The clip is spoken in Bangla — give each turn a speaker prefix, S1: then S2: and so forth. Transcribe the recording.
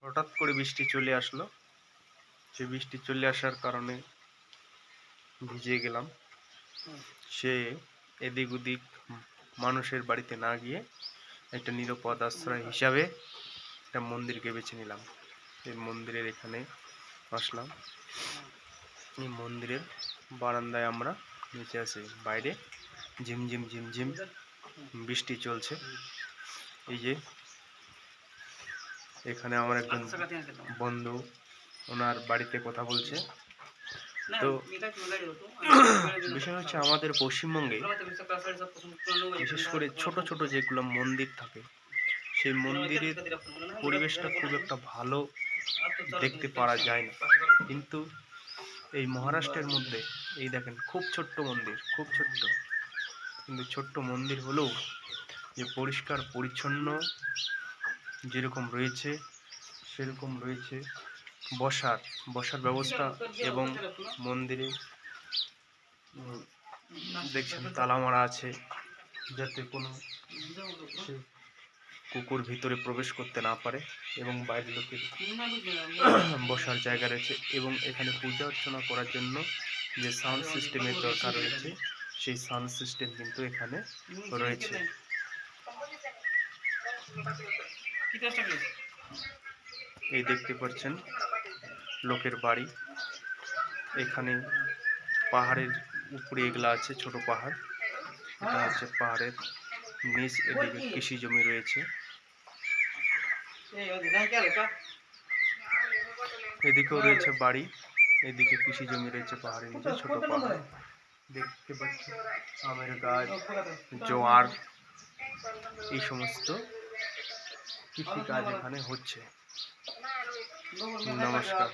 S1: হঠাৎ করে বৃষ্টি চলে আসলো। সে বৃষ্টি চলে আসার কারণে ভিজে গেলাম। সে এদিক ওদিক মানুষের বাড়িতে না গিয়ে একটা নিরাপদ আশ্রয় হিসাবে একটা মন্দিরকে বেছে নিলাম। এই মন্দিরের এখানে আসলাম। এই মন্দিরের বারান্দায় আমরা নিচে আছি। বাইরে ঝিমঝিম ঝিমঝিম বৃষ্টি চলছে। এই যে এখানে আমার একজন বন্ধু ওনার বাড়িতে কথা বলছে। তো বিষয় হচ্ছে আমাদের পশ্চিমবঙ্গে বিশেষ করে ছোট ছোট যেগুলো মন্দির থাকে সেই মন্দিরের পরিবেশটা খুব একটা ভালো দেখতে পারা যায় না, কিন্তু এই মহারাষ্ট্রের মধ্যে এই দেখেন খুব ছোট্ট মন্দির, খুব ছোট্ট, কিন্তু ছোট্ট মন্দির হলেও যে পরিষ্কার পরিচ্ছন্ন যেরকম রয়েছে সেরকম রয়েছে বসার ব্যবস্থা। এবং মন্দিরে দেখছেন তালা মারা আছে যাতে কোনো কুকুর ভিতরে প্রবেশ করতে না পারে, এবং বাইরের লোকের বসার জায়গা রয়েছে। এবং এখানে পূজা অর্চনা করার জন্য যে সাউন্ড সিস্টেমের দরকার রয়েছে সেই সাউন্ড সিস্টেম কিন্তু এখানে রয়েছে। এই দেখতে পাচ্ছেন লোকের বাড়ি। এখানে পাহাড়ের উপরে এগুলা আছে, ছোট পাহাড়। এটা হচ্ছে পাহাড়ের নিচ, এদিকে কৃষি জমি রয়েছে। এদিকেও রয়েছে বাড়ি, এদিকে কৃষি জমি রয়েছে পাহাড়ের নিচে, ছোট পাহাড় দেখতে পাচ্ছি। আমের গাছ, জোয়ার, এই সমস্ত কৃষি কাজ এখানে হচ্ছে। নমস্কার।